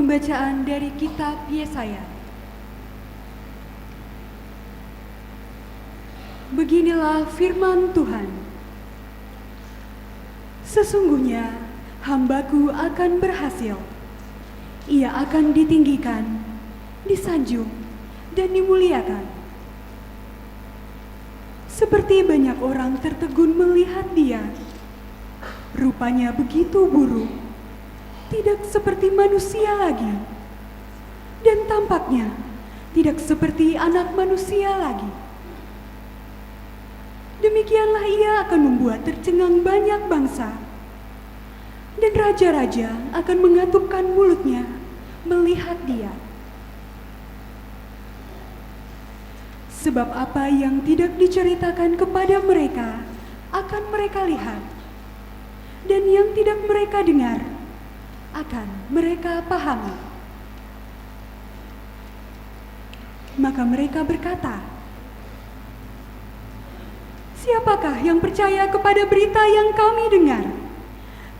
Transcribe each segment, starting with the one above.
Pembacaan dari kitab Yesaya. Beginilah firman Tuhan. Sesungguhnya hambaku akan berhasil. Ia akan ditinggikan, disanjung, dan dimuliakan. Seperti banyak orang tertegun melihat dia. Rupanya begitu buruk, tidak seperti manusia lagi, dan tampaknya tidak seperti anak manusia lagi. Demikianlah ia akan membuat tercengang banyak bangsa, dan raja-raja akan mengatupkan mulutnya melihat dia. Sebab apa yang tidak diceritakan kepada mereka akan mereka lihat, dan yang tidak mereka dengar akan mereka pahami. Maka mereka berkata, siapakah yang percaya kepada berita yang kami dengar?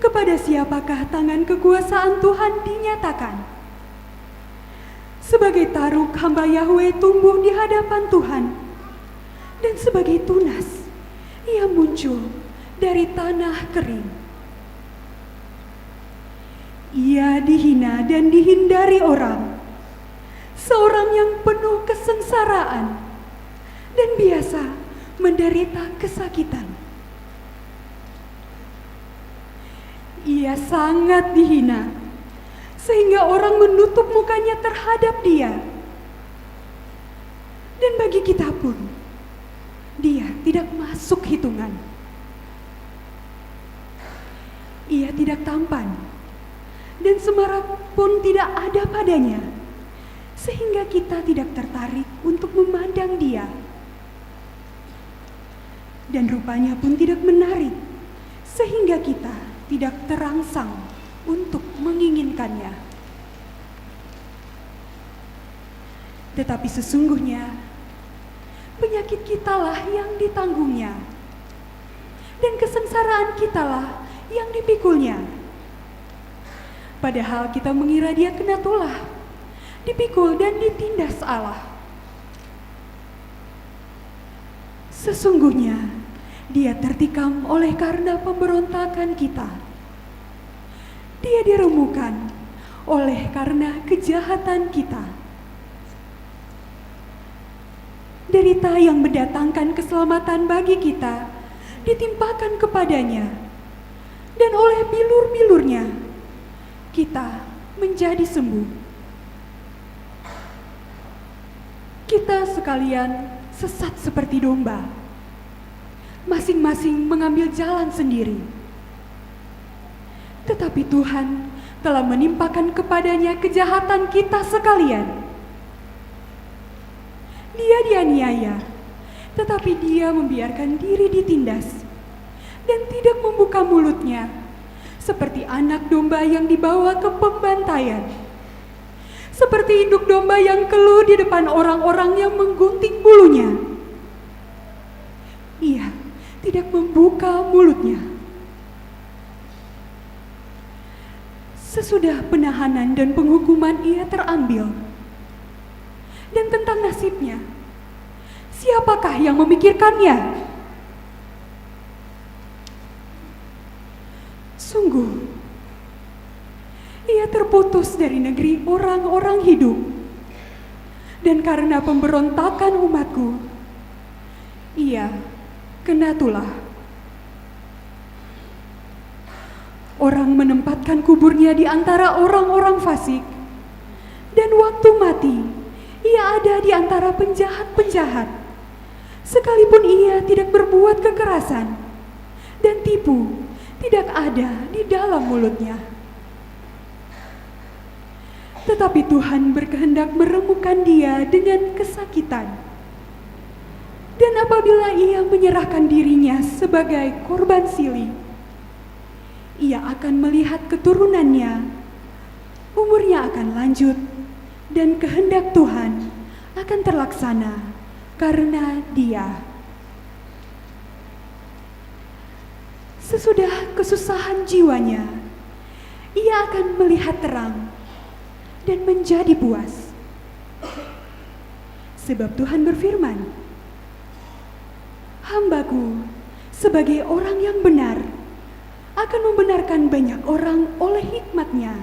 Kepada siapakah tangan kekuasaan Tuhan dinyatakan? Sebagai taruk hamba Yahweh tumbuh di hadapan Tuhan, dan sebagai tunas ia muncul dari tanah kering. Ia dihina dan dihindari orang, seorang yang penuh kesengsaraan dan biasa menderita kesakitan. Ia sangat dihina, sehingga orang menutup mukanya terhadap dia. Dan bagi kita pun, dia tidak masuk hitungan. Ia tidak tampan, dan semarak pun tidak ada padanya, sehingga kita tidak tertarik untuk memandang dia. Dan rupanya pun tidak menarik, sehingga kita tidak terangsang untuk menginginkannya. Tetapi sesungguhnya, penyakit kitalah yang ditanggungnya, dan kesengsaraan kitalah yang dipikulnya. Padahal kita mengira dia kena tulah, dipikul dan ditindas Allah. Sesungguhnya dia tertikam oleh karena pemberontakan kita. Dia diremukkan oleh karena kejahatan kita. Derita yang mendatangkan keselamatan bagi kita ditimpakan kepadanya, dan oleh bilur-bilurnya kita menjadi sembuh. Kita sekalian sesat seperti domba, masing-masing mengambil jalan sendiri. Tetapi Tuhan telah menimpakan kepadanya kejahatan kita sekalian. Dia dianiaya, tetapi dia membiarkan diri ditindas dan tidak membuka mulutnya, seperti anak domba yang dibawa ke pembantaian, seperti induk domba yang keluh di depan orang-orang yang menggunting bulunya. Ia tidak membuka mulutnya. Sesudah penahanan dan penghukuman ia terambil. Dan tentang nasibnya, siapakah yang memikirkannya? Sungguh, ia terputus dari negeri orang-orang hidup, dan karena pemberontakan umatku, ia kena tulah. Orang menempatkan kuburnya di antara orang-orang fasik, dan waktu mati, ia ada di antara penjahat-penjahat, sekalipun ia tidak berbuat kekerasan, dan tipu tidak ada di dalam mulutnya. Tetapi Tuhan berkehendak meremukkan dia dengan kesakitan. Dan apabila ia menyerahkan dirinya sebagai korban silih, ia akan melihat keturunannya, umurnya akan lanjut, dan kehendak Tuhan akan terlaksana karena dia. Sesudah kesusahan jiwanya, ia akan melihat terang, dan menjadi puas. Sebab Tuhan berfirman, "Hambaku sebagai orang yang benar akan membenarkan banyak orang oleh hikmat-Nya,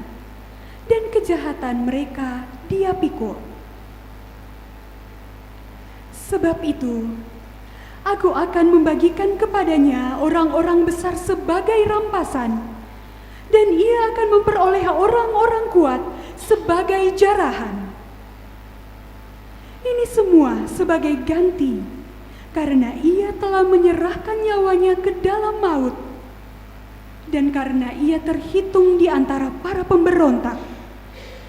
dan kejahatan mereka Dia pikul. Sebab itu, Aku akan membagikan kepadanya orang-orang besar sebagai rampasan, dan ia akan memperoleh orang-orang kuat sebagai jarahan. Ini semua sebagai ganti, karena ia telah menyerahkan nyawanya ke dalam maut, dan karena ia terhitung di antara para pemberontak,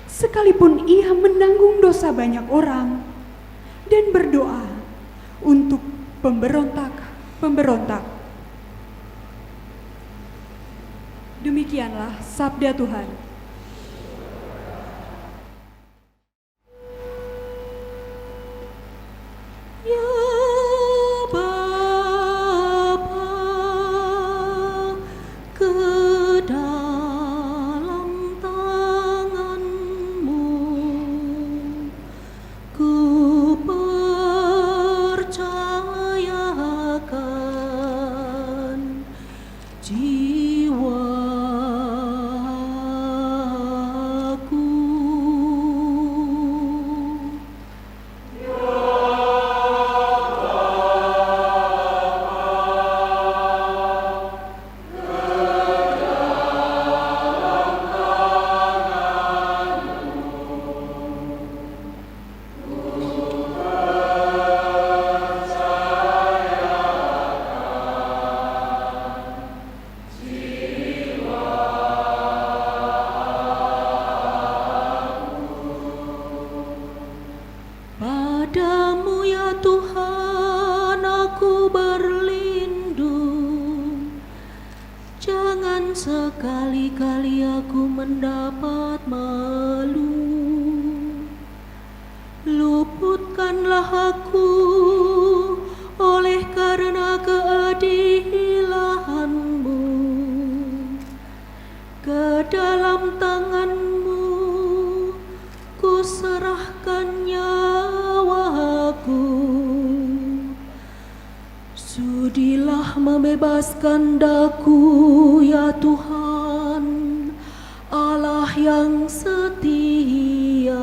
sekalipun ia menanggung dosa banyak orang, dan berdoa untuk pemberontak. Demikianlah sabda Tuhan. Ya Bapa, ke dalam tangan-Mu ku percayakan jiwaku. Padamu ya Tuhan aku berlindung, jangan sekali-kali aku mendapat malu. Luputkanlah aku oleh karena keadilan-Mu, ke dalam tangan-Mu ku serahkan nyawaku. Sudilah membebaskan daku ya Tuhan, Allah yang setia.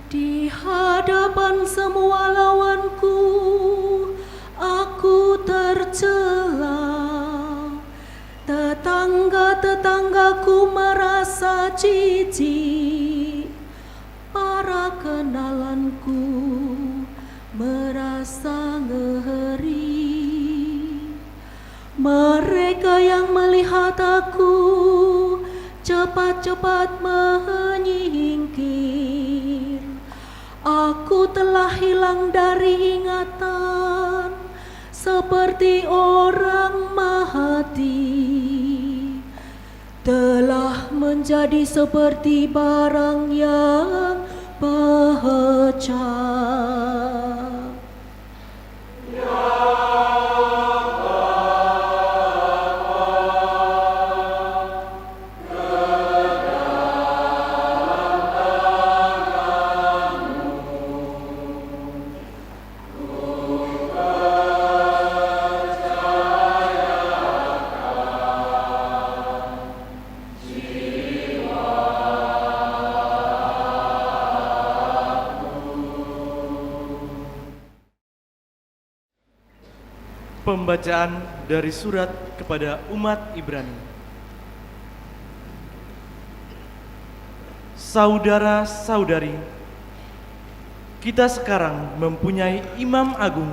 Di hadapan semua lawanku, aku tercela. Tetangga-tetanggaku merasa jijik, para kenalanku merasa ngeri. Mereka yang melihat aku cepat-cepat menyingkir. Aku telah hilang dari ingatan, seperti orang mati. Telah menjadi seperti barang yang pecah. Pembacaan dari surat kepada umat Ibrani. Saudara-saudari, kita sekarang mempunyai Imam Agung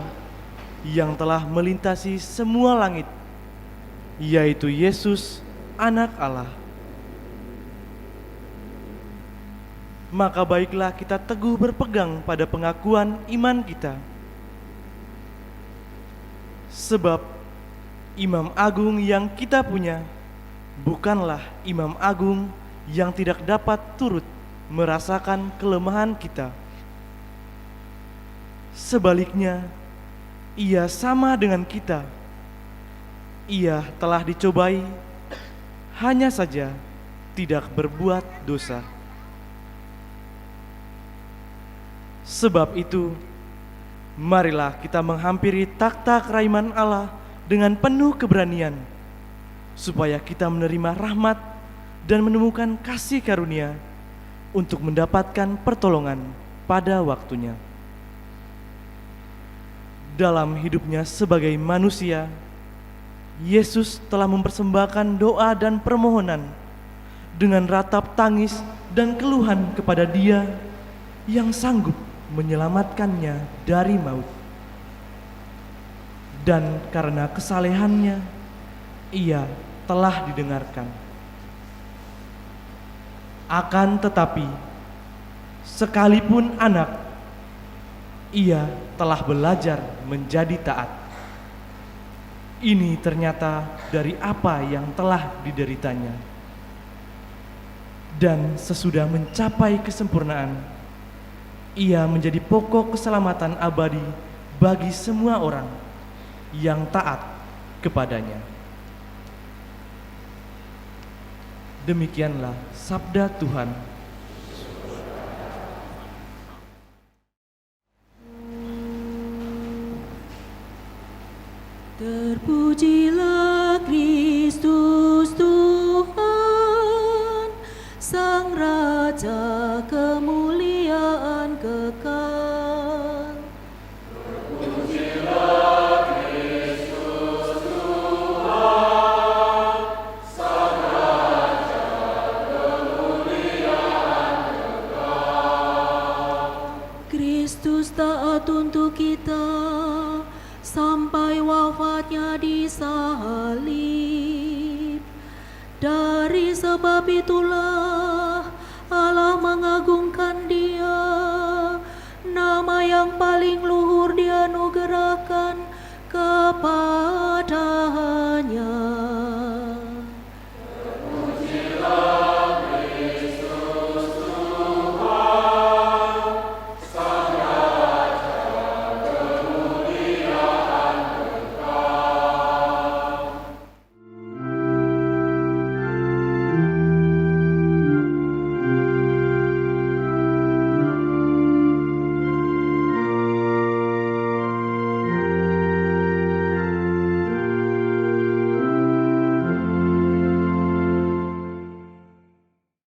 yang telah melintasi semua langit, yaitu Yesus, Anak Allah. maka baiklah kita teguh berpegang pada pengakuan iman kita. Sebab Imam Agung yang kita punya bukanlah Imam Agung yang tidak dapat turut merasakan kelemahan kita. Sebaliknya, Ia sama dengan kita. Ia telah dicobai, hanya saja tidak berbuat dosa. Sebab itu, marilah kita menghampiri takhta keraiman Allah dengan penuh keberanian, supaya kita menerima rahmat dan menemukan kasih karunia untuk mendapatkan pertolongan pada waktunya. Dalam hidupnya sebagai manusia, Yesus telah mempersembahkan doa dan permohonan dengan ratap tangis dan keluhan kepada Dia yang sanggup menyelamatkannya dari maut. Dan karena kesalehannya, Ia telah didengarkan. Akan tetapi, sekalipun anak, Ia telah belajar menjadi taat. Ini ternyata dari apa yang telah dideritanya. Dan sesudah mencapai kesempurnaan, Ia menjadi pokok keselamatan abadi bagi semua orang yang taat kepadanya. Demikianlah sabda Tuhan. Terpujilah Kristus Tuhan, Sang Raja kemuliaan kekal. Kristus taat untuk kita sampai wafatnya di salib. Dari sebab itulah